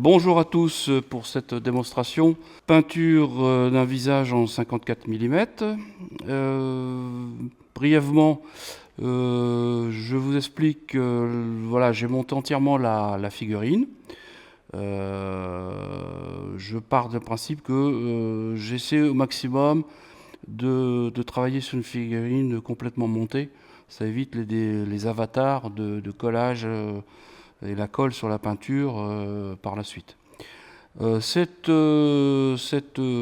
Bonjour à tous pour cette démonstration. Peinture d'un visage en 54 mm. Brièvement, je vous explique, voilà, j'ai monté entièrement la figurine. Je pars du principe que j'essaie au maximum de travailler sur une figurine complètement montée. Ça évite les avatars de collage et la colle sur la peinture par la suite. Cette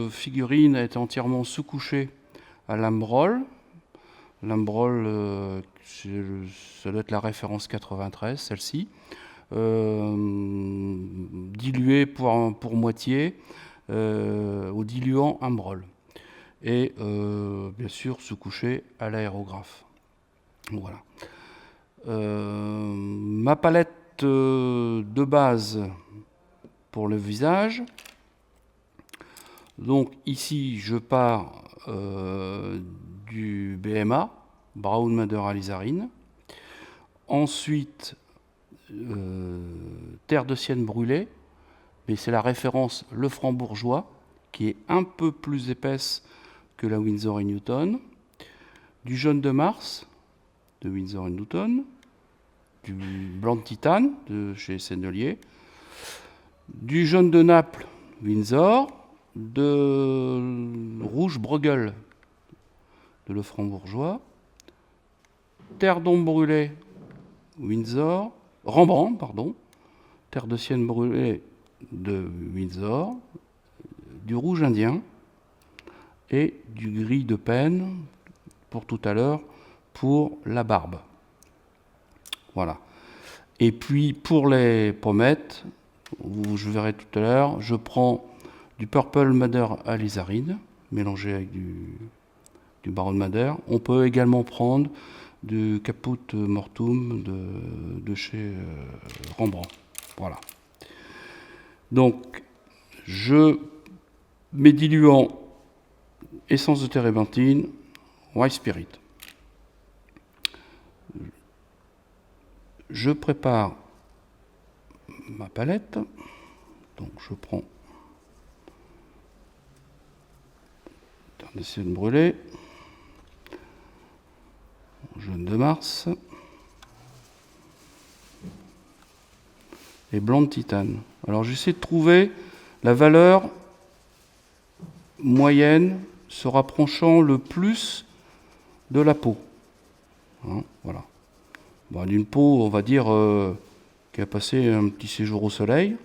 figurine a été entièrement sous-couchée à Lambrol. Lambrol, ça doit être la référence 93, celle-ci. Diluée pour moitié au diluant Ambrol. Et bien sûr sous-couchée à l'aérographe. Voilà. Ma palette de base pour le visage. Donc ici je pars du BMA, Brown Madder Alizarine. Ensuite terre de sienne brûlée, mais c'est la référence Le Franc-Bourgeois qui est un peu plus épaisse que la Winsor & Newton. Du jaune de Mars de Winsor & Newton. Du blanc de titane de chez Sennelier, du jaune de Naples Winsor, de rouge Bruegel de Le Franc-Bourgeois, terre d'ombre brûlée Winsor, Rembrandt, pardon, terre de sienne brûlée de Winsor, du rouge indien et du gris de Penne pour tout à l'heure pour la barbe. Voilà. Et puis pour les pommettes, je verrai tout à l'heure, je prends du Purple Madder Alizarine mélangé avec du Baron Madder. On peut également prendre du Caput Mortuum de chez Rembrandt. Voilà. Donc, mes diluants essence de térébenthine, White Spirit. Je prépare ma palette. Donc je prends terre de sienne brûlée, jaune de Mars et blanc de titane. Alors j'essaie de trouver la valeur moyenne se rapprochant le plus de la peau. Hein, voilà. Bon, d'une peau, on va dire, qui a passé un petit séjour au soleil,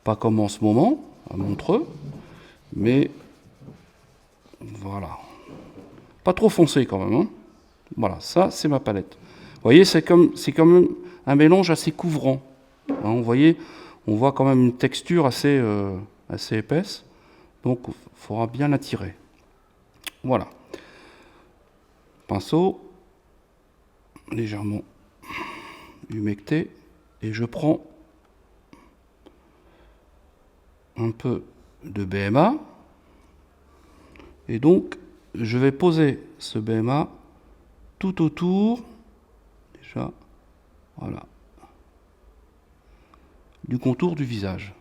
pas comme en ce moment, à Montreux, mais voilà. Pas trop foncé quand même. Hein. Voilà, ça c'est ma palette. Vous voyez, c'est quand même un mélange assez couvrant. Hein, vous voyez, on voit quand même une texture assez épaisse, donc il faudra bien la tirer. Voilà. Pinceau, légèrement humecté, et je prends un peu de BMA, et donc je vais poser ce BMA tout autour, déjà, voilà, du contour du visage,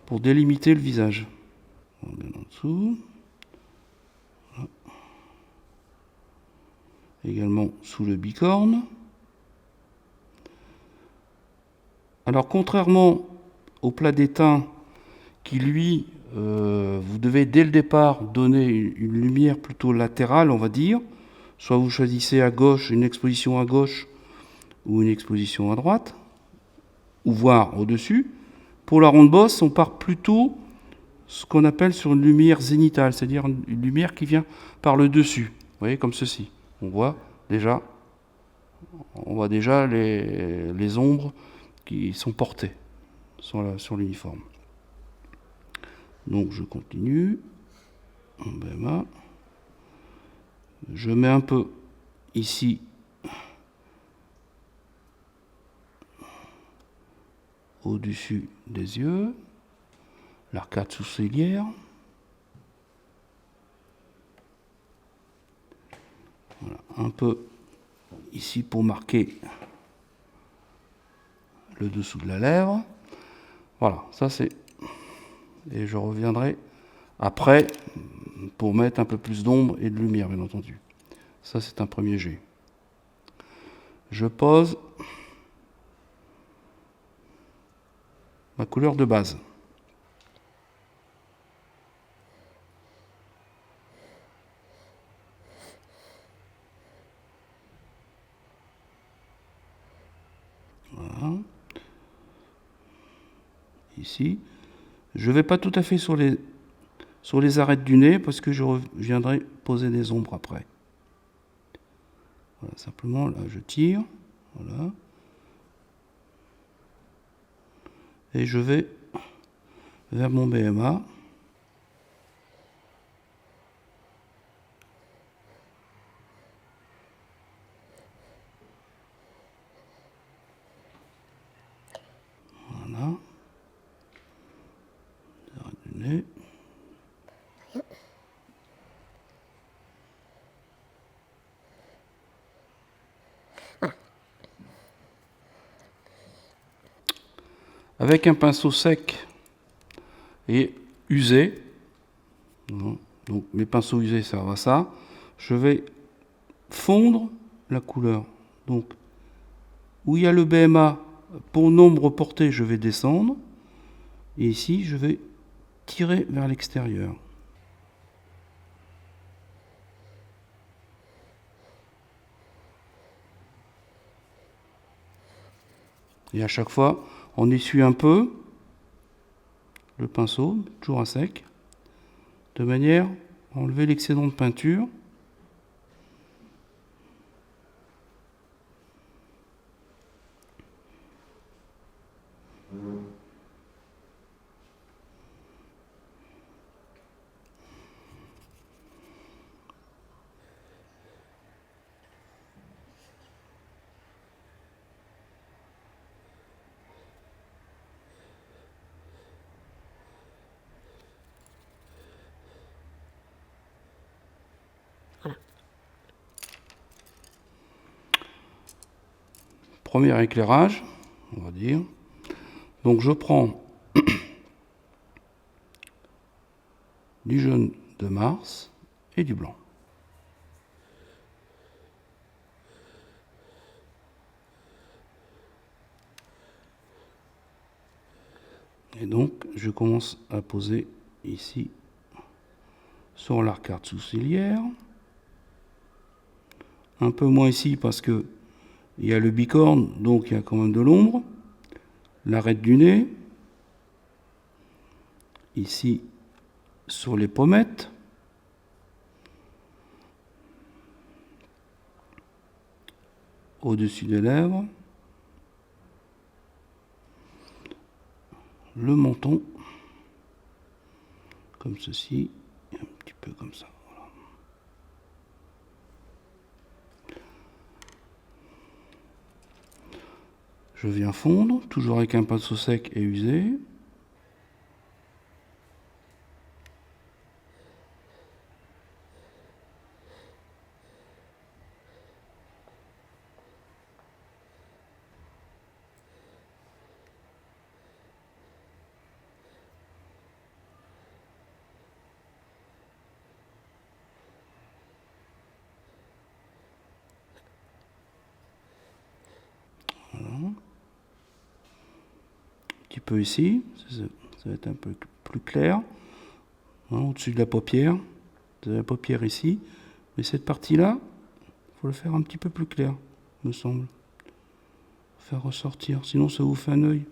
pour délimiter le visage. Bien en dessous, voilà. Également sous le bicorne. Alors contrairement au plat d'étain qui lui, vous devez dès le départ donner une lumière plutôt latérale, on va dire, soit vous choisissez à gauche une exposition à gauche ou une exposition à droite, ou voire au-dessus. Pour la ronde bosse, on part plutôt ce qu'on appelle sur une lumière zénitale, c'est-à-dire une lumière qui vient par le dessus. Vous voyez, comme ceci. On voit déjà les ombres qui sont portées sur l'uniforme. Donc je continue. En BMA. Je mets un peu ici au-dessus des yeux, l'arcade sourcilière. Voilà, un peu ici pour marquer le dessous de la lèvre. Voilà, ça c'est... Et je reviendrai après pour mettre un peu plus d'ombre et de lumière, bien entendu. Ça, c'est un premier jet. Je pose ma couleur de base. Voilà. Ici. Je ne vais pas tout à fait sur les arêtes du nez parce que je reviendrai poser des ombres après. Voilà, simplement, là, je tire. Voilà. Et je vais vers mon BMA. Voilà. Les arêtes du nez. Avec un pinceau sec et usé, donc mes pinceaux usés servent à ça, je vais fondre la couleur. Donc, où il y a le BMA, pour nombre porté, je vais descendre, et ici, je vais tirer vers l'extérieur. Et à chaque fois, on essuie un peu le pinceau, toujours à sec, de manière à enlever l'excédent de peinture. Voilà. Premier éclairage, on va dire. Donc je prends du jaune de Mars et du blanc. Et donc je commence à poser ici sur l'arcade sourcilière. Un peu moins ici parce que il y a le bicorne, donc il y a quand même de l'ombre. L'arête du nez. Ici, sur les pommettes. Au-dessus des lèvres. Le menton. Comme ceci. Et un petit peu comme ça. Voilà. Je viens fondre, toujours avec un pinceau sec et usé. Voilà. Un petit peu ici, ça va être un peu plus clair. Au-dessus de la paupière, de la paupière ici. Mais cette partie-là, il faut le faire un petit peu plus clair, me semble. Faire ressortir, sinon ça vous fait un œil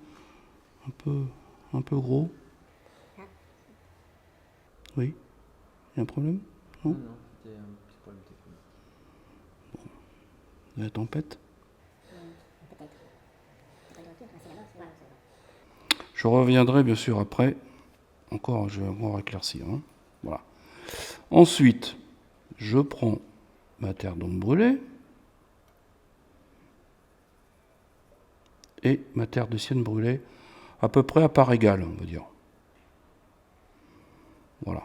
un peu gros. Oui. Il y a un problème? Non, non, c'était un petit problème technique. Bon. La tempête? Je reviendrai bien sûr après. Encore, je vais encore éclaircir. Hein. Voilà. Ensuite, je prends ma terre d'ombre brûlée et ma terre de sienne brûlée, à peu près à part égale, on va dire. Voilà.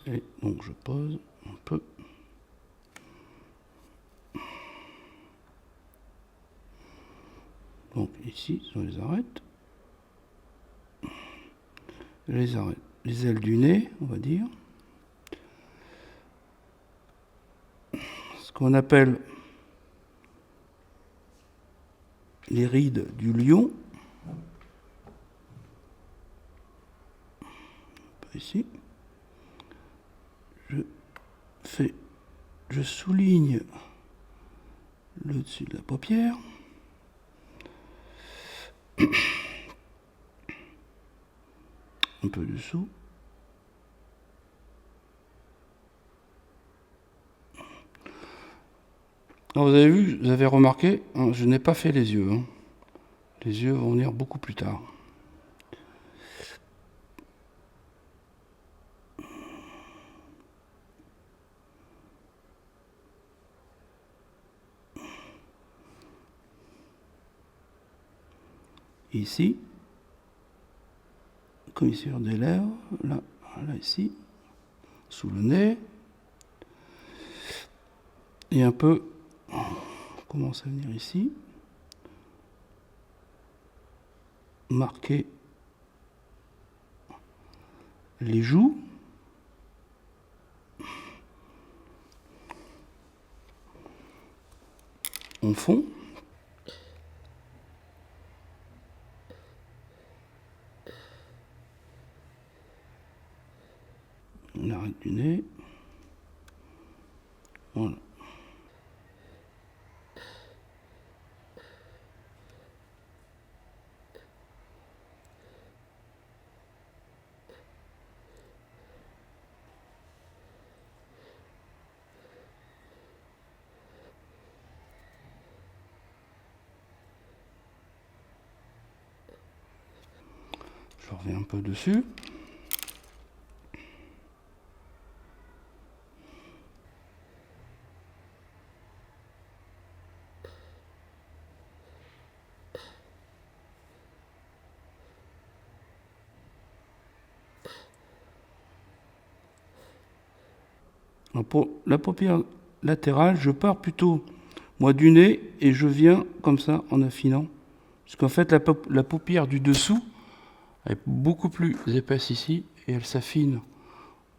Et donc je pose un peu. Donc ici, sur les arêtes. Les ailes du nez, on va dire. Ce qu'on appelle les rides du lion. Ici. Je souligne le dessus de la paupière. Un peu dessous. Alors vous avez vu, vous avez remarqué, hein, je n'ai pas fait les yeux. Hein. Les yeux vont venir beaucoup plus tard. Ici, commissure des lèvres, là, ici, sous le nez, et un peu, on commence à venir ici, marquer les joues, en fond. L'arrêt du nez. Voilà. Je reviens un peu dessus. Pour la paupière latérale, je pars plutôt, moi, du nez et je viens comme ça en affinant. Parce qu'en fait, la paupière du dessous est beaucoup plus épaisse ici et elle s'affine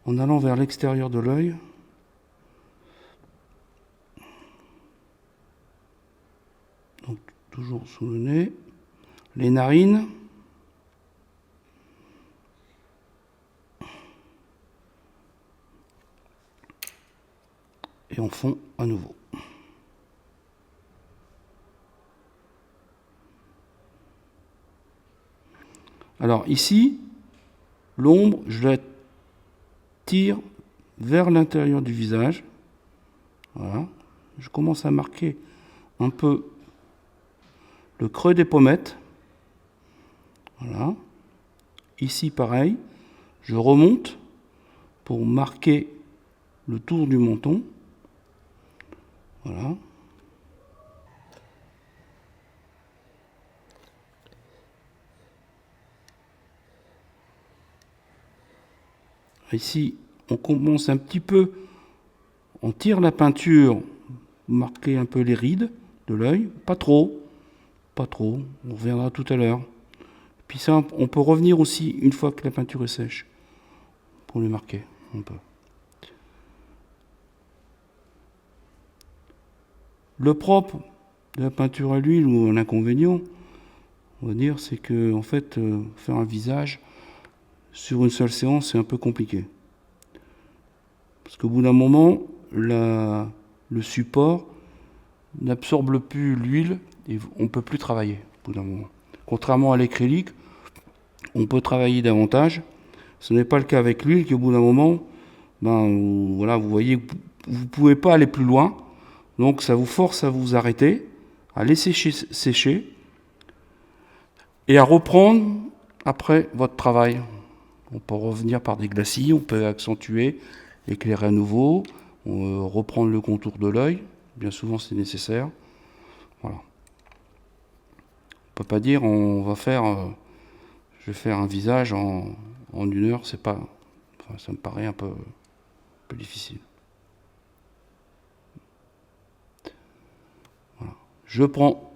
en allant vers l'extérieur de l'œil. Donc, toujours sous le nez. Les narines. Et en fond à nouveau. Alors ici, l'ombre, je la tire vers l'intérieur du visage. Voilà. Je commence à marquer un peu le creux des pommettes. Voilà. Ici, pareil, je remonte pour marquer le tour du menton. Voilà. Ici, on commence un petit peu, on tire la peinture, marquer un peu les rides de l'œil, pas trop, on reviendra tout à l'heure. Puis ça, on peut revenir aussi une fois que la peinture est sèche, pour les marquer un peu. Le propre de la peinture à l'huile ou l'inconvénient, on va dire, c'est que en fait, faire un visage sur une seule séance, c'est un peu compliqué. Parce qu'au bout d'un moment, le support n'absorbe plus l'huile et on ne peut plus travailler au bout d'un moment. Contrairement à l'acrylique, on peut travailler davantage. Ce n'est pas le cas avec l'huile qui, au bout d'un moment, voilà, vous voyez, vous ne pouvez pas aller plus loin. Donc ça vous force à vous arrêter, à laisser sécher et à reprendre après votre travail. On peut revenir par des glacis, on peut accentuer, éclairer à nouveau, reprendre le contour de l'œil. Bien souvent c'est nécessaire. Voilà. On peut pas dire je vais faire un visage en 1 heure, c'est pas, enfin, ça me paraît un peu difficile. Voilà. Je prends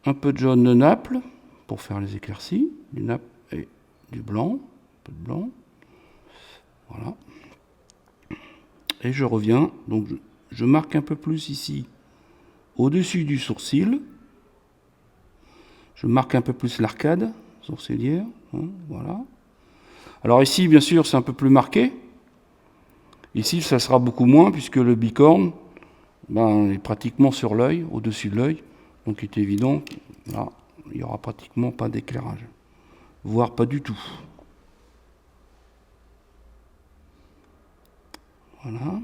un peu de jaune de Naples pour faire les éclaircies, du Naples et du blanc, un peu de blanc. Voilà. Et je reviens, donc je marque un peu plus ici, au-dessus du sourcil. Je marque un peu plus l'arcade sourcilière, hein, voilà. Alors ici, bien sûr, c'est un peu plus marqué. Ici, ça sera beaucoup moins, puisque le bicorne est pratiquement sur l'œil, au-dessus de l'œil. Donc il est évident, là, il n'y aura pratiquement pas d'éclairage, voire pas du tout. Voilà.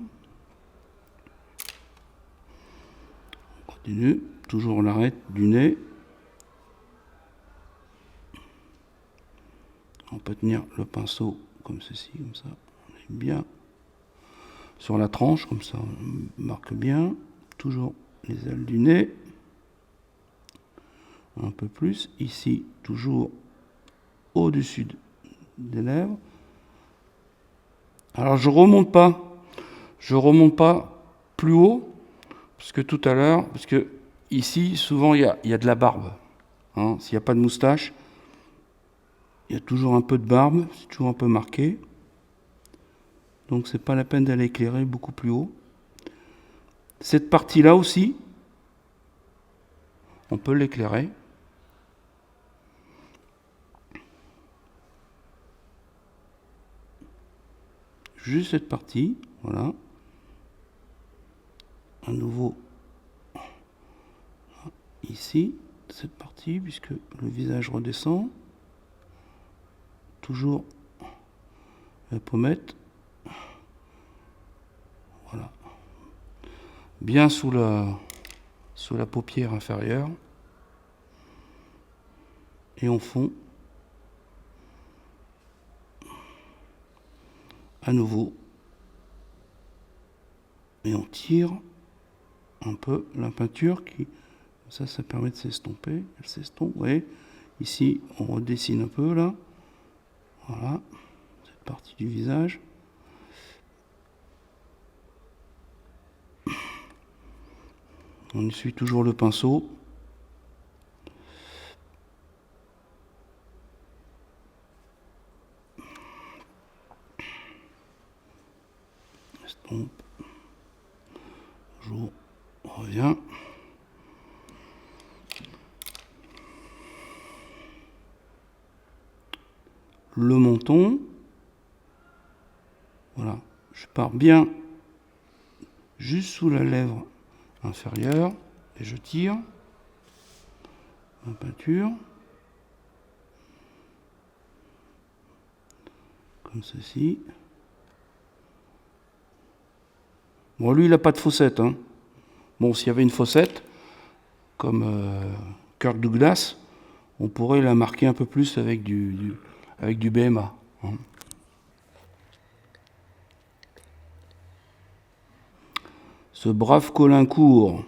On continue, toujours l'arête du nez. On peut tenir le pinceau comme ceci, comme ça. On est bien sur la tranche, comme ça on marque bien. Toujours les ailes du nez. Un peu plus. Ici, toujours au-dessus des lèvres. Alors je remonte pas plus haut, parce que tout à l'heure, parce que ici, souvent il y a de la barbe. Hein. S'il n'y a pas de moustache, il y a toujours un peu de barbe, c'est toujours un peu marqué. Donc c'est pas la peine d'aller éclairer beaucoup plus haut. Cette partie-là aussi, on peut l'éclairer. Juste cette partie, voilà. À nouveau, ici, cette partie, puisque le visage redescend. Toujours la pommette. Voilà. Bien sous la paupière inférieure. Et on fond. À nouveau. Et on tire un peu la peinture qui... Ça permet de s'estomper. Elle s'estompe, vous voyez. Ici, on redessine un peu, là. Voilà. Cette partie du visage. On essuie toujours le pinceau. Estompe. Toujours. On revient. Le menton. Voilà. Je pars bien juste sous la lèvre inférieure et je tire la peinture comme ceci. Bon, lui, il n'a pas de fossette. Hein. Bon, s'il y avait une fossette, comme Kirk Douglas, on pourrait la marquer un peu plus avec du BMA. Hein. Ce brave Colincourt,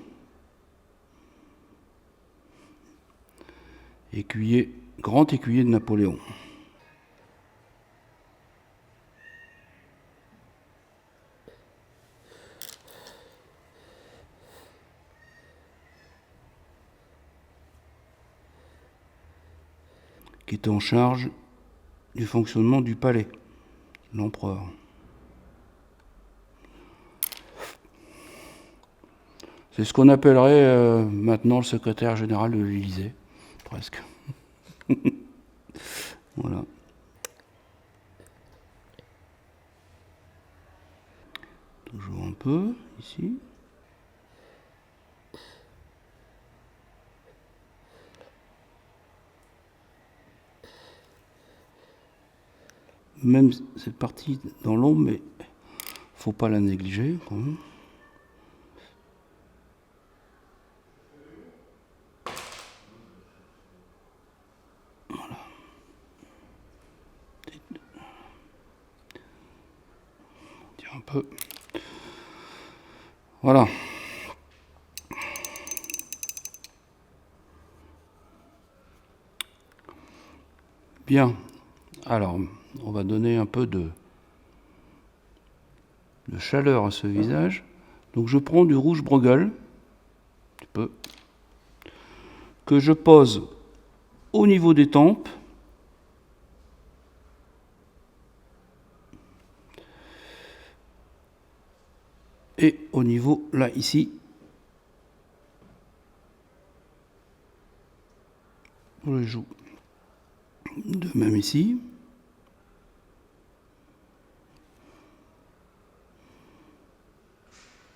écuyer, grand écuyer de Napoléon. Qui était en charge du fonctionnement du palais, l'empereur. C'est ce qu'on appellerait maintenant le secrétaire général de l'Élysée, presque. Voilà. Toujours un peu, ici. Même cette partie dans l'ombre, mais faut pas la négliger quand même. Voilà. On tire un peu. Voilà. Bien. Alors, on va donner un peu de chaleur à ce visage. Donc je prends du rouge Bruegel, un petit peu, que je pose au niveau des tempes. Et au niveau, là, ici, pour les joues. De même ici.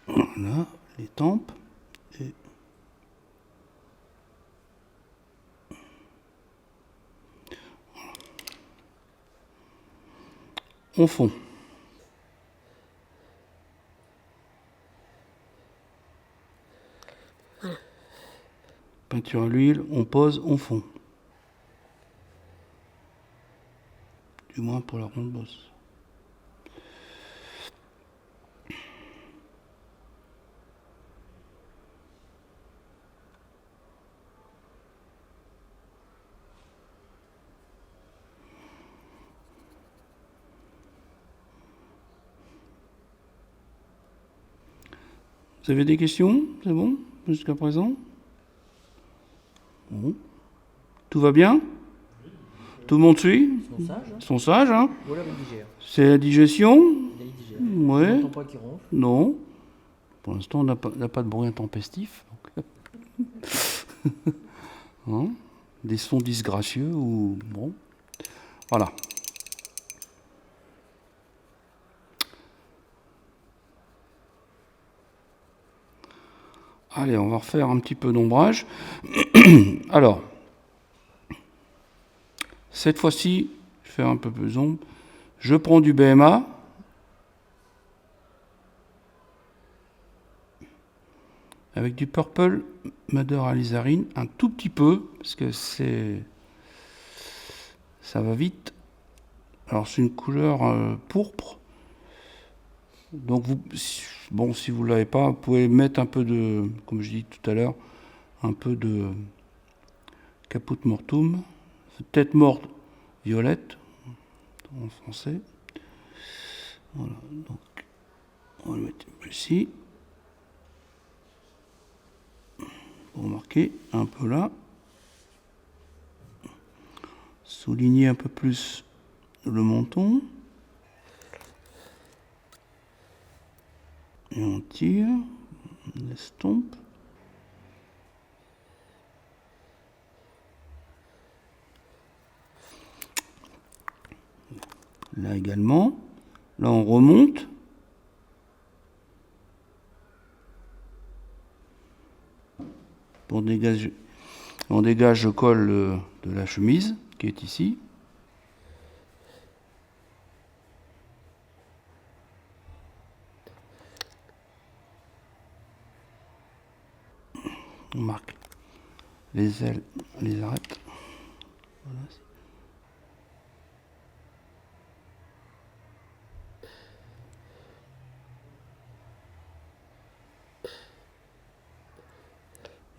Voilà, les tempes. Et on fond. Peinture à l'huile, on pose, on fond. Du moins pour la ronde bosse. Vous avez des questions? C'est bon jusqu'à présent? Bon. Tout va bien? Tout le monde suit? Ils sont sages, hein. Ils sont sages, hein? Voilà, ils digèrent. C'est la digestion? Ils digèrent. Ouais. On n'entend pas qu'ils ronflent. Non. Pour l'instant, on n'a pas de bruit intempestif. Hein? Des sons disgracieux ou... Bon. Voilà. Allez, on va refaire un petit peu d'ombrage. Alors, cette fois-ci, je vais faire un peu plus sombre. Je prends du BMA. Avec du Purple Mother Alizarine, un tout petit peu, parce que ça va vite. Alors c'est une couleur pourpre. Donc bon, si vous ne l'avez pas, vous pouvez mettre un peu de, comme je dis tout à l'heure, un peu de Caput Mortuum, tête morte violette, en français. Voilà, donc on va le mettre ici. Pour marquer un peu là. Souligner un peu plus le menton. Et on tire, on estompe. Là également. Là on remonte. Pour dégager, on dégage le col de la chemise qui est ici. On marque les ailes, on les arrête. Voilà.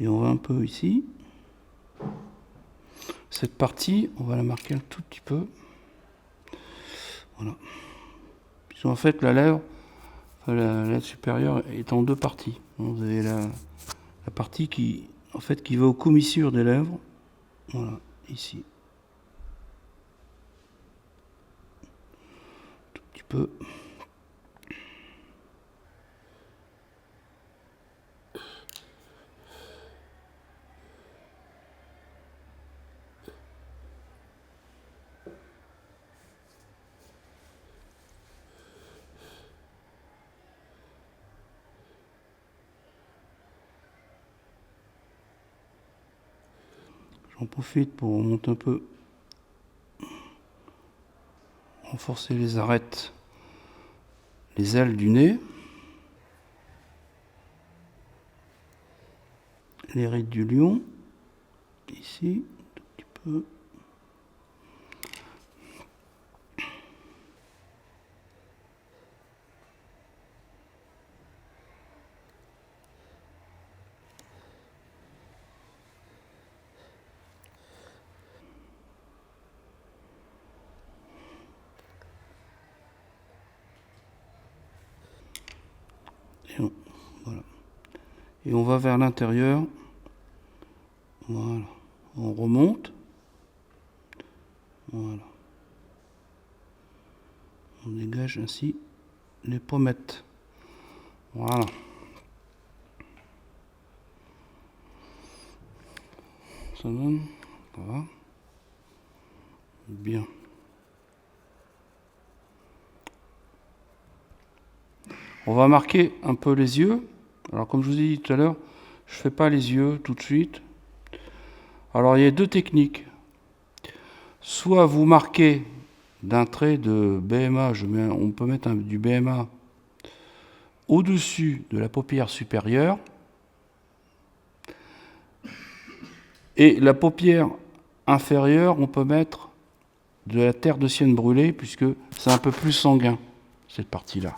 Et on va un peu ici. Cette partie, on va la marquer un tout petit peu. Voilà. Puisqu'en en fait, la lèvre supérieure est en deux parties. Vous avez la partie qui va aux commissures des lèvres. Voilà, ici. Tout petit peu. J'en profite pour remonter un peu, renforcer les arêtes, les ailes du nez, les rides du lion, ici, tout petit peu. Voilà. Et on va vers l'intérieur Voilà. On remonte. Voilà. On dégage ainsi les pommettes. Voilà. Ça donne. Ça va. Bien. On va marquer un peu les yeux. Alors comme je vous ai dit tout à l'heure, je ne fais pas les yeux tout de suite. Alors il y a deux techniques. Soit vous marquez d'un trait de BMA, on peut mettre du BMA au-dessus de la paupière supérieure. Et la paupière inférieure, on peut mettre de la terre de sienne brûlée, puisque c'est un peu plus sanguin, cette partie-là.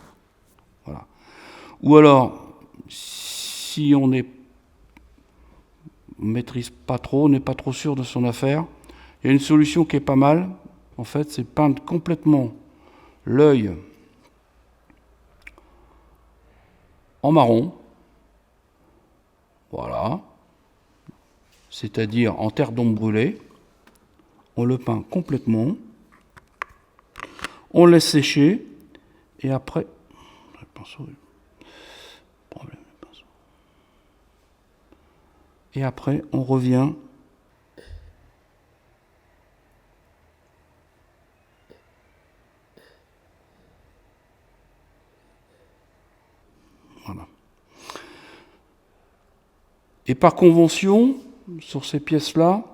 Voilà. Ou alors, si on ne maîtrise pas trop, on n'est pas trop sûr de son affaire, il y a une solution qui est pas mal, en fait, c'est peindre complètement l'œil en marron. Voilà. C'est-à-dire en terre d'ombre brûlée. On le peint complètement. On laisse sécher. Et après... Le pinceau, problème, le pinceau. Et après, on revient. Voilà. Et par convention, sur ces pièces-là,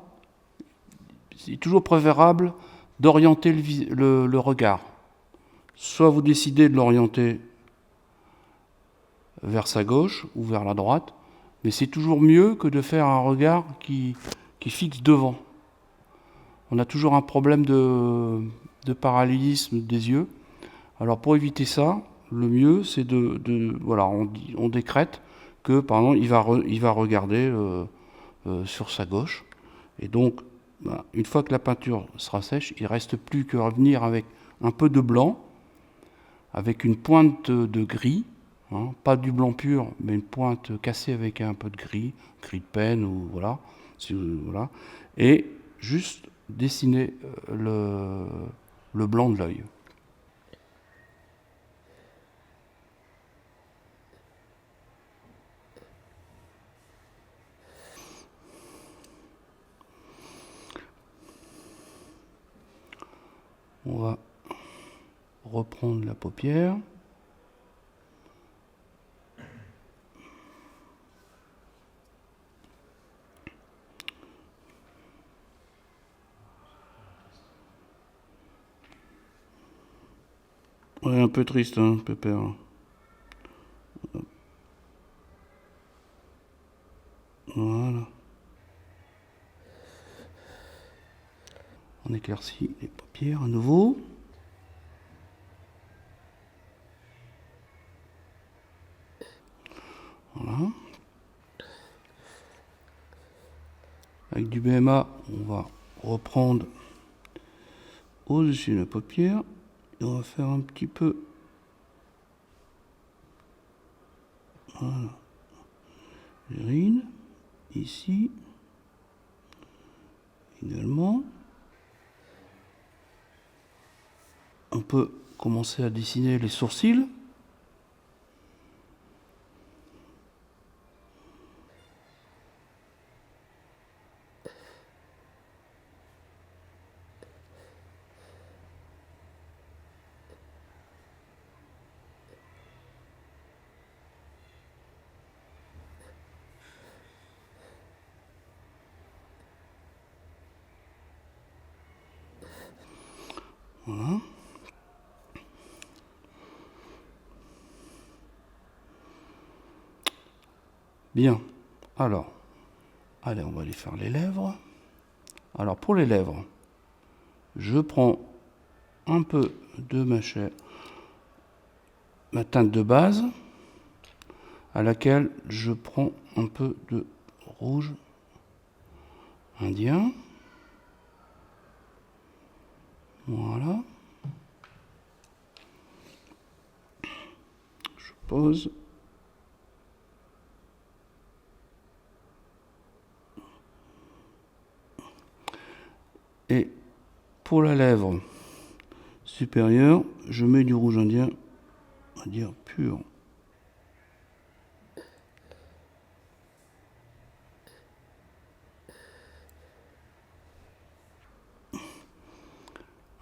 c'est toujours préférable d'orienter le regard. Soit vous décidez de l'orienter vers sa gauche ou vers la droite, mais c'est toujours mieux que de faire un regard qui fixe devant. On a toujours un problème de parallélisme des yeux. Alors pour éviter ça, le mieux c'est voilà, on décrète que par exemple il va regarder sur sa gauche. Et donc une fois que la peinture sera sèche, il ne reste plus qu'à revenir avec un peu de blanc, avec une pointe de gris, hein, pas du blanc pur, mais une pointe cassée avec un peu de gris de peine, ou voilà, voilà, et juste dessiner le blanc de l'œil. On va reprendre la paupière. Ouais, un peu triste, hein, Pépère. Voilà. On éclaircit les paupières à nouveau. Voilà. Avec du BMA, on va reprendre au-dessus de la paupière et on va faire un petit peu. Voilà. Les rines, ici, également. On peut commencer à dessiner les sourcils. Voilà. Bien. Alors, allez, on va aller faire les lèvres. Alors, pour les lèvres, je prends un peu de ma teinte de base, à laquelle je prends un peu de rouge indien. Voilà. Je pose. Pour la lèvre supérieure, je mets du rouge indien, on va dire pur.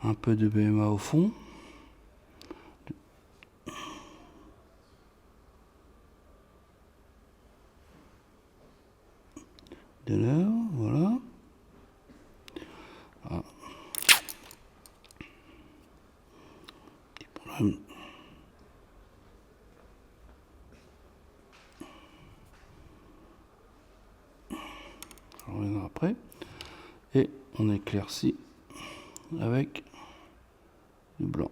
Un peu de BMA au fond. De l'heure, voilà. Ah. Petit problème. Je reviendrai après. Et on éclaircit avec du blanc.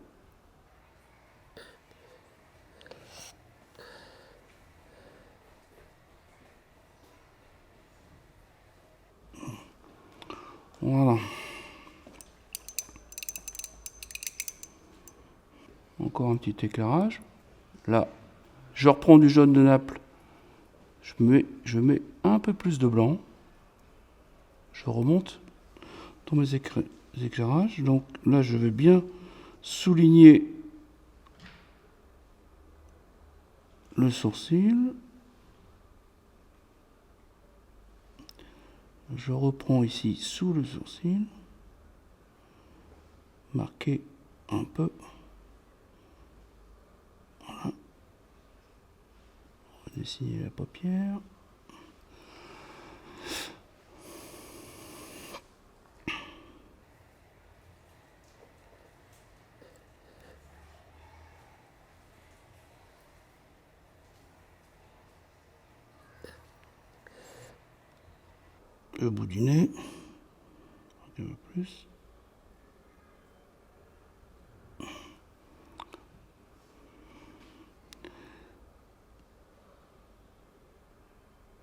Voilà. Encore un petit éclairage. Là, je reprends du jaune de Naples. Je mets un peu plus de blanc. Je remonte dans mes éclairages. Donc là, je vais bien souligner le sourcil. Je reprends ici sous le sourcil. Marquer un peu. Voilà. On va dessiner la paupière. Le bout du nez. Un peu plus.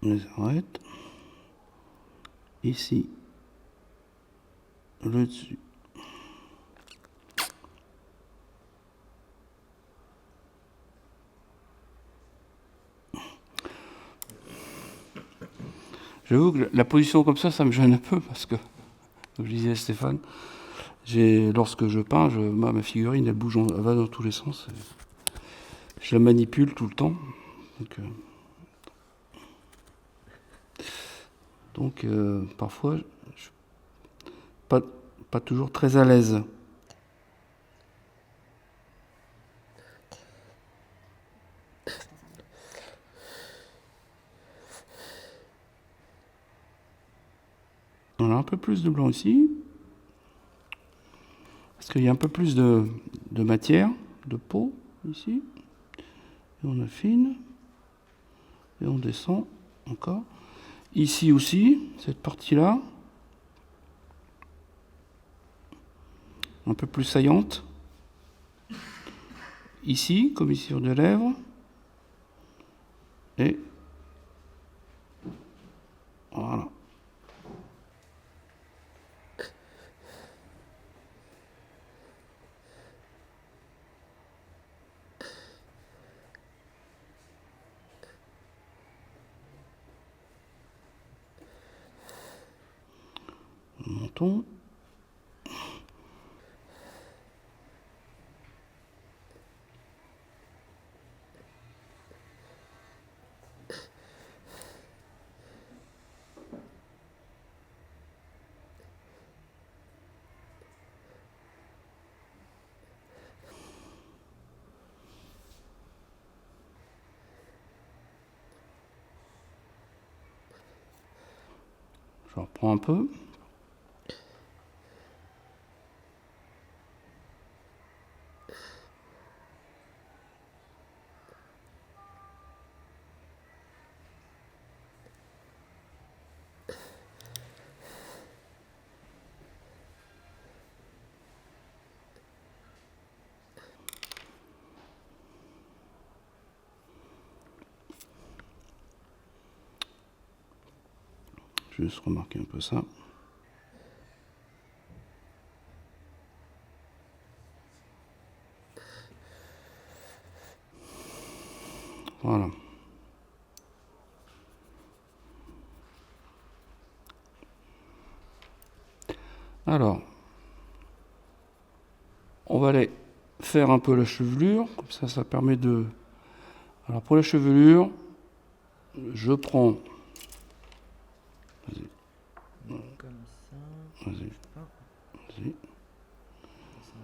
Les arêtes. Ici, le dessus. J'avoue que la position comme ça me gêne un peu parce que, comme je disais à Stéphane, lorsque je peins, ma figurine, elle bouge, elle va dans tous les sens. Je la manipule tout le temps. Donc parfois, je suis pas toujours très à l'aise. On a un peu plus de blanc ici. Parce qu'il y a un peu plus de matière, de peau ici. Et on affine. Et on descend encore. Ici aussi, cette partie-là. Un peu plus saillante. Ici, comme ici sur des lèvres. Et voilà. Le menton. Je reprends un peu. Je vais juste remarquer un peu ça. Voilà. Alors, faire un peu la chevelure, comme ça permet de... Alors pour la chevelure, je prends... Vas-y, Comme ça. vas-y, Ah, vas-y. ça,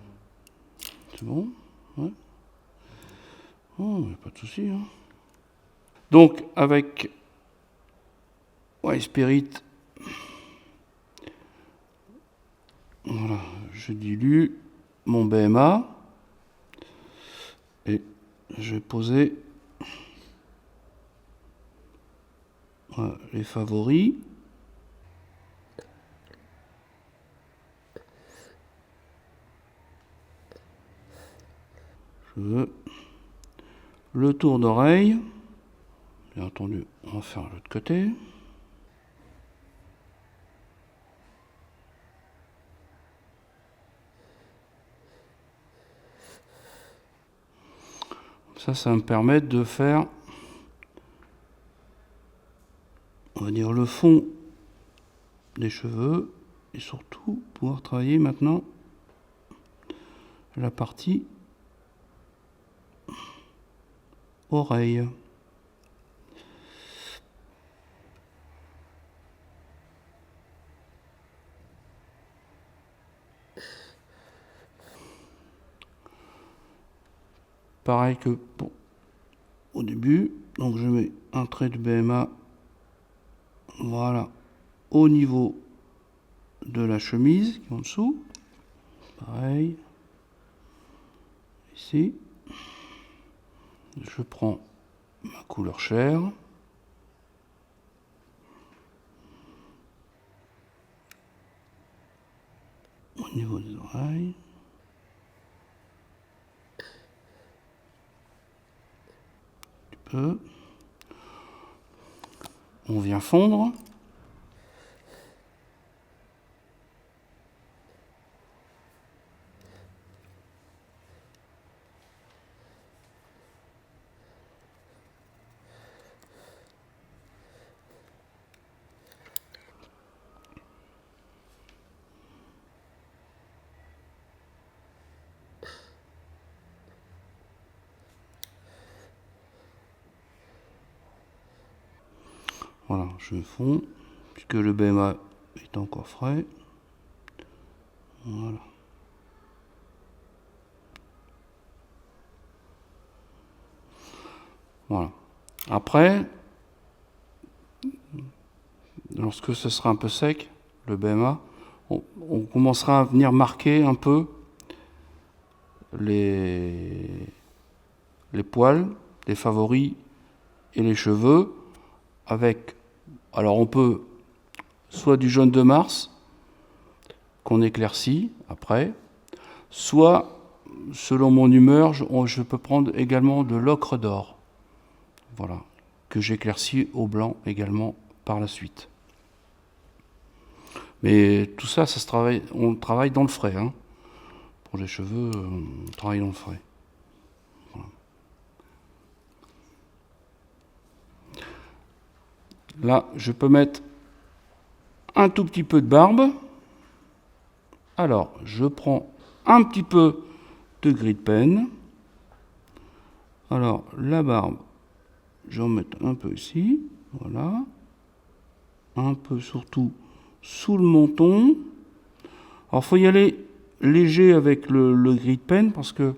C'est bon? Ouais. Oh, y a pas de souci, hein. Donc, avec White Spirit, voilà, je dilue mon BMA et je vais poser voilà, les favoris. Je veux le tour d'oreille. Bien entendu, on va faire l'autre côté. Ça me permet de faire, on va dire, le fond des cheveux et surtout pouvoir travailler maintenant la partie oreille. Pareil que bon, au début, donc je mets un trait de BMA, voilà, au niveau de la chemise qui est en dessous. Pareil, ici, je prends ma couleur chair. Au niveau des oreilles. Un petit peu. On vient fondre. Voilà, je fonds, puisque le BMA est encore frais. Voilà. Voilà. Après, lorsque ce sera un peu sec, le BMA, on commencera à venir marquer un peu les poils, les favoris et les cheveux avec, alors on peut soit du jaune de Mars qu'on éclaircit après, soit selon mon humeur, je peux prendre également de l'ocre d'or, voilà, que j'éclaircis au blanc également par la suite. Mais tout ça, ça se travaille, on travaille dans le frais, hein. Pour les cheveux, on travaille dans le frais. Voilà. Là, je peux mettre un tout petit peu de barbe. Alors, je prends un petit peu de gris de pen. Alors, la barbe, je vais en mettre un peu ici. Voilà. Un peu surtout sous le menton. Alors, il faut y aller léger avec le gris de pen parce que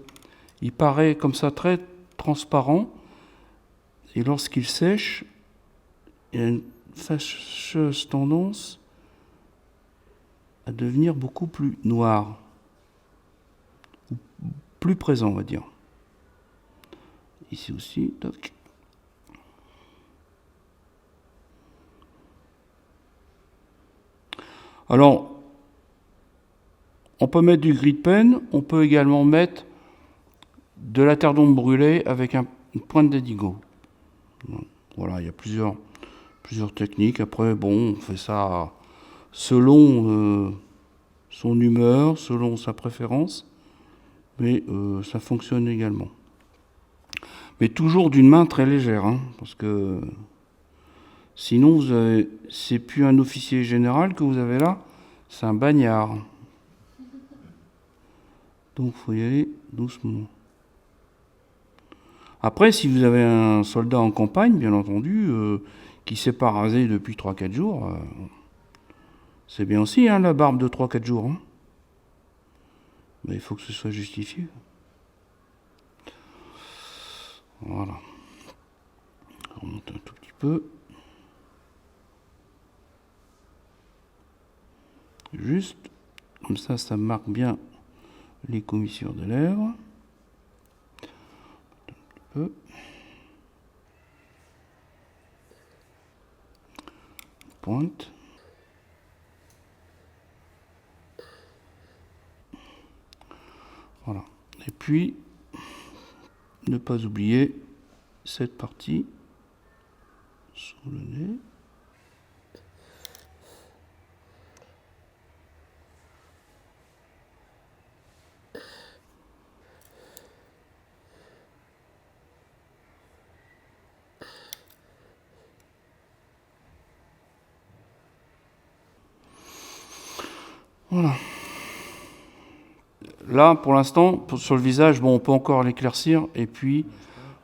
il paraît comme ça très transparent. Et lorsqu'il sèche, il y a une fâcheuse tendance à devenir beaucoup plus noir. Ou plus présent, on va dire. Ici aussi, toc. Alors, on peut mettre du gris de pen, on peut également mettre de la terre d'ombre brûlée avec une pointe d'indigo. Voilà, il y a plusieurs techniques. Après, bon, on fait ça selon son humeur, selon sa préférence, mais ça fonctionne également. Mais toujours d'une main très légère, hein, parce que sinon, c'est plus un officier général que vous avez là, c'est un bagnard. Donc, il faut y aller doucement. Après, si vous avez un soldat en campagne, bien entendu, qui ne s'est pas rasé depuis 3-4 jours, c'est bien aussi, hein, la barbe de 3-4 jours. Hein. Mais il faut que ce soit justifié. Voilà. On remonte un tout petit peu. Juste, comme ça marque bien les commissures de lèvres. Un petit peu. Pointe. Voilà. Et puis, ne pas oublier cette partie sous le nez. Voilà. Là, pour l'instant, sur le visage, bon, on peut encore l'éclaircir et puis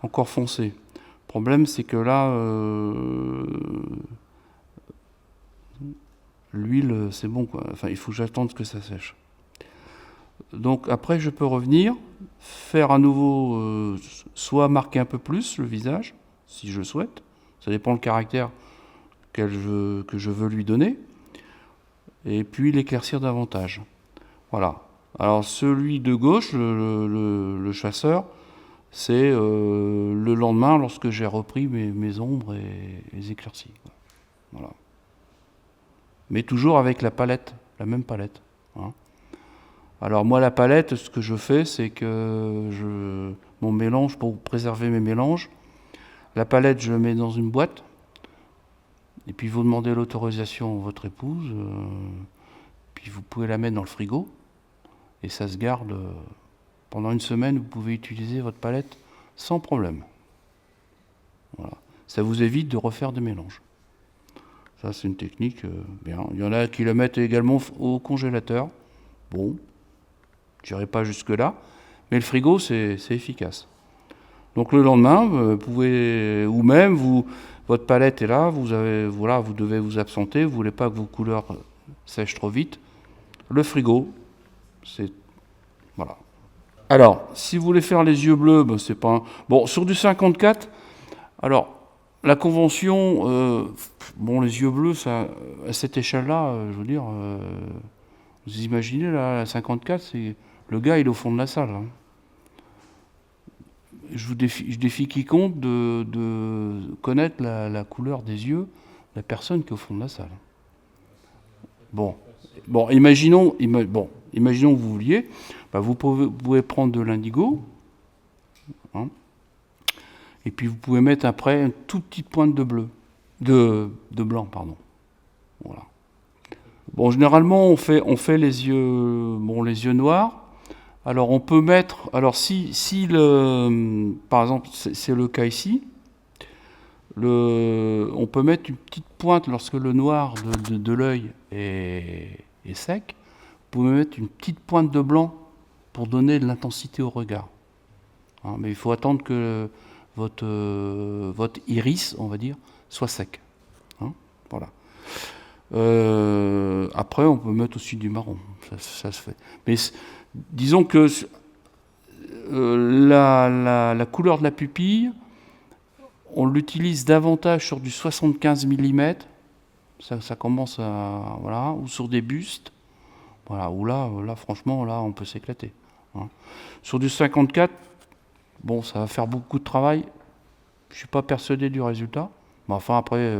encore foncer. Le problème, c'est que là, l'huile, c'est bon, quoi. Enfin, il faut que j'attende que ça sèche. Donc après, je peux revenir, faire à nouveau, soit marquer un peu plus le visage, si je le souhaite. Ça dépend le caractère que je veux lui donner. Et puis l'éclaircir davantage. Voilà. Alors celui de gauche, le chasseur, c'est le lendemain lorsque j'ai repris mes ombres et les éclaircies. Voilà. Mais toujours avec la palette, la même palette. Hein. Alors moi la palette, ce que je fais, c'est que mon mélange, pour préserver mes mélanges, la palette je la mets dans une boîte, et puis vous demandez l'autorisation à votre épouse, puis vous pouvez la mettre dans le frigo, et ça se garde pendant une semaine, vous pouvez utiliser votre palette sans problème. Voilà. Ça vous évite de refaire des mélanges. Ça c'est une technique bien. Il y en a qui la mettent également au congélateur. Bon, je n'irai pas jusque-là, mais le frigo c'est efficace. Donc le lendemain, vous pouvez, ou même votre palette est là, vous devez vous absenter, vous ne voulez pas que vos couleurs sèchent trop vite. Le frigo, c'est voilà. Alors, si vous voulez faire les yeux bleus, ben, c'est pas bon sur du 54. Alors, la convention, bon, les yeux bleus, ça, à cette échelle-là, je veux dire, vous imaginez là, la 54, c'est le gars, il est au fond de la salle. Hein. Je défie quiconque de connaître la couleur des yeux de la personne qui est au fond de la salle. Bon, imaginons que vous vouliez, bah vous pouvez prendre de l'indigo, hein, et puis vous pouvez mettre après une toute petite pointe de bleu, de blanc, pardon. Voilà. Bon, généralement on fait les yeux noirs. Alors on peut mettre, alors si par exemple c'est le cas ici, on peut mettre une petite pointe lorsque le noir de l'œil est sec. Vous pouvez mettre une petite pointe de blanc pour donner de l'intensité au regard. Hein, mais il faut attendre que votre iris, on va dire, soit sec. Hein, voilà. Après, on peut mettre aussi du marron. Ça se fait. Mais disons que la couleur de la pupille, on l'utilise davantage sur du 75 mm, ça commence à... Voilà, ou sur des bustes, voilà, où là franchement, là, on peut s'éclater. Hein. Sur du 54, bon, ça va faire beaucoup de travail, je ne suis pas persuadé du résultat, mais enfin, après,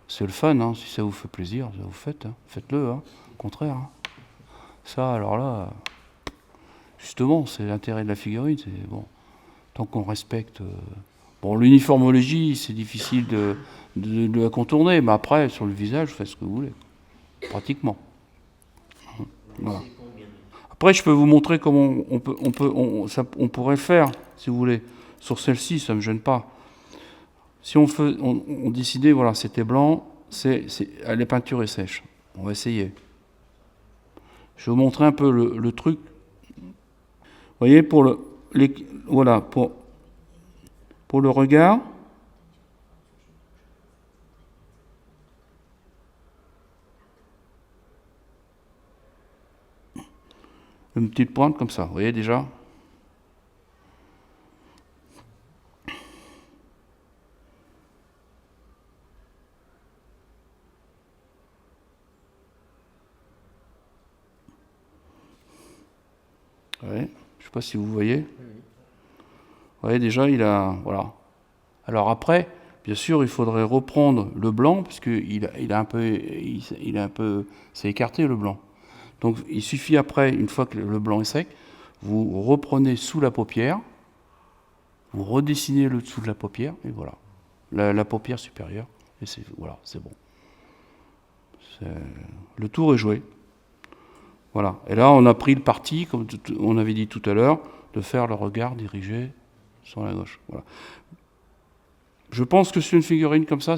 c'est le fun, hein, si ça vous fait plaisir, ça vous faites, hein, faites-le, hein, au contraire. Hein. Ça, alors là, justement, c'est l'intérêt de la figurine, c'est bon, tant qu'on respecte... Bon, l'uniformologie, c'est difficile de la contourner, mais après, sur le visage, vous faites ce que vous voulez, pratiquement. Voilà. Après, je peux vous montrer comment on pourrait le faire, si vous voulez. Sur celle-ci, ça ne me gêne pas. Si on décidait, voilà, c'était blanc, la peinture est sèche. On va essayer. Je vais vous montrer un peu le truc. voyez, voilà, pour le regard, une petite pointe comme ça, vous voyez déjà? Ouais, je sais pas si vous voyez. Oui, oui. Vous voyez déjà, il a, voilà. Alors après, bien sûr, il faudrait reprendre le blanc parce que il a un peu, il a un peu, c'est écarté le blanc. Donc il suffit après, une fois que le blanc est sec, vous reprenez sous la paupière, vous redessinez le dessous de la paupière et voilà, la paupière supérieure et c'est voilà, c'est bon. Le tour est joué. Voilà. Et là, on a pris le parti, comme on avait dit tout à l'heure, de faire le regard dirigé sur la gauche. Voilà. Je pense que sur une figurine comme ça,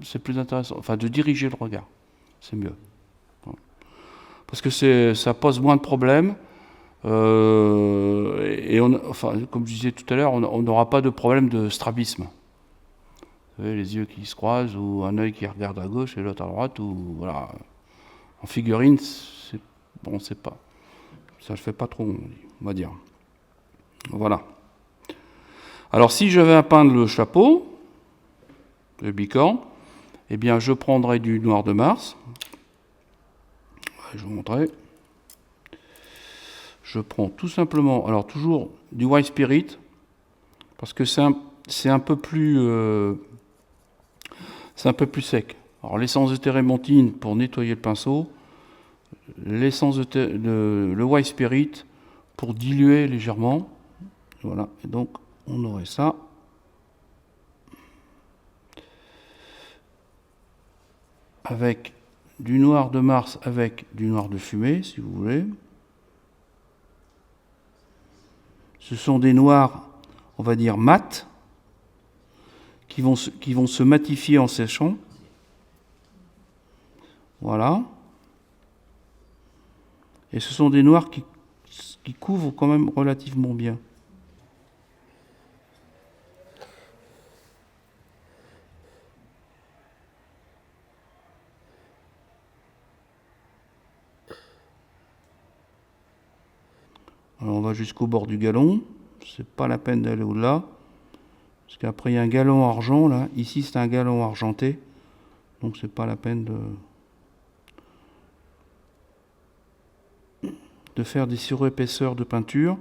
c'est plus intéressant. Enfin, de diriger le regard, c'est mieux. Parce que ça pose moins de problèmes. Et enfin, comme je disais tout à l'heure, on n'aura pas de problème de strabisme. Vous savez, les yeux qui se croisent, ou un œil qui regarde à gauche et l'autre à droite, ou voilà. En figurine, bon, c'est pas, ça ne fait pas trop, on va dire. Voilà. Alors, si je vais peindre le chapeau, le bicorne, eh bien, je prendrai du noir de Mars. Je vous montrerai. Je prends tout simplement, alors toujours du White Spirit, parce que c'est un peu plus sec. Alors l'essence de térébenthine pour nettoyer le pinceau, l'essence le White Spirit pour diluer légèrement. Voilà, et donc on aurait ça. Avec du noir de Mars, avec du noir de fumée, si vous voulez. Ce sont des noirs, on va dire, mat, qui vont se matifier en séchant. Voilà. Et ce sont des noirs qui couvrent quand même relativement bien. Alors on va jusqu'au bord du galon. C'est pas la peine d'aller au-delà. Parce qu'après il y a un galon argent là. Ici c'est un galon argenté. Donc c'est pas la peine de faire des surépaisseurs de peinture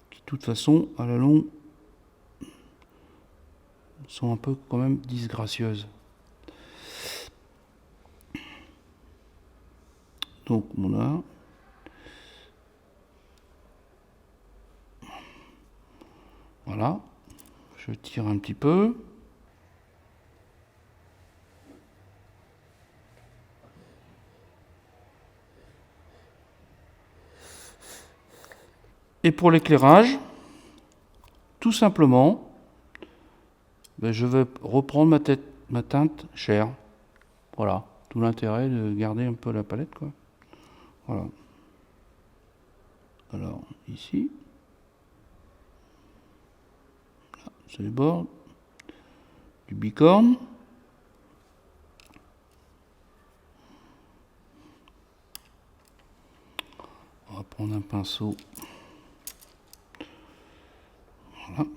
qui de toute façon à la longue sont un peu quand même disgracieuses. Donc voilà. Voilà. Je tire un petit peu. Et pour l'éclairage, tout simplement, je vais reprendre ma teinte chair. Voilà, tout l'intérêt de garder un peu la palette, quoi. Voilà. Alors, ici, c'est les bords du bicorne. On va prendre un pinceau. Voilà.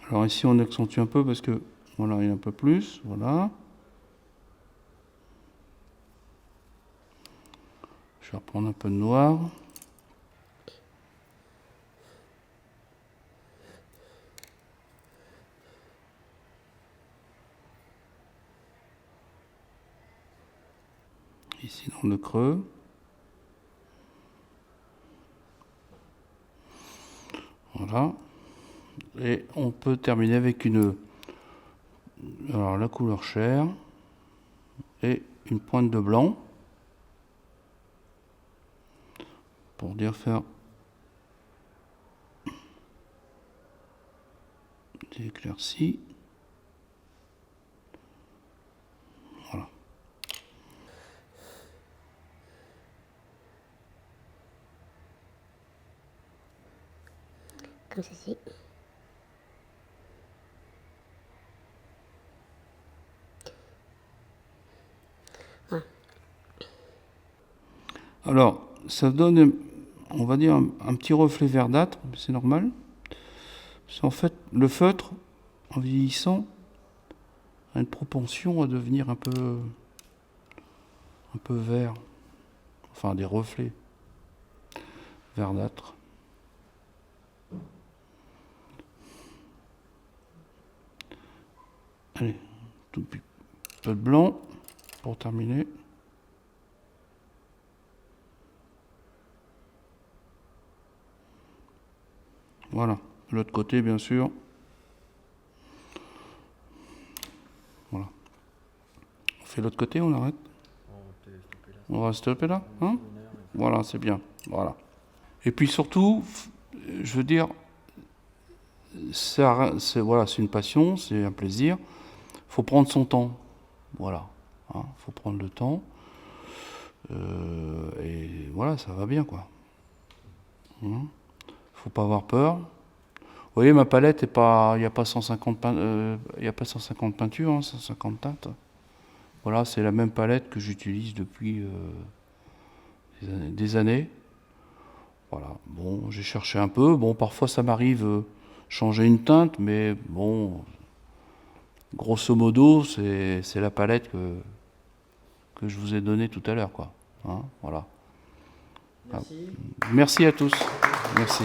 Alors ici on accentue un peu parce que voilà, il y a un peu plus, voilà. Je vais reprendre un peu de noir. Ici dans le creux. Voilà. Et on peut terminer avec alors la couleur chair et une pointe de blanc pour dire faire c'est éclairci. Voilà. Comme ceci. Voilà. Alors, ça donne, on va dire, un petit reflet verdâtre, c'est normal. C'est en fait, le feutre, en vieillissant, a une propension à devenir un peu vert. Enfin, des reflets verdâtres. Allez, tout petit peu de blanc pour terminer. Voilà, de l'autre côté, bien sûr. Voilà. On fait l'autre côté, on arrête. On va stopper là, hein? Voilà, c'est bien. Voilà. Et puis surtout, je veux dire, voilà, c'est une passion, c'est un plaisir. Faut prendre son temps. Voilà. Hein, faut prendre le temps. Et voilà, ça va bien, quoi. Hein, faut pas avoir peur. Vous voyez, ma palette est pas, il n'y a pas 150 peintures, hein, 150 teintes. Voilà, c'est la même palette que j'utilise depuis des années. Voilà. Bon, j'ai cherché un peu. Bon, parfois ça m'arrive changer une teinte, mais bon, grosso modo, c'est la palette que je vous ai donnée tout à l'heure, quoi. Hein, voilà. Merci. Merci à tous. Merci.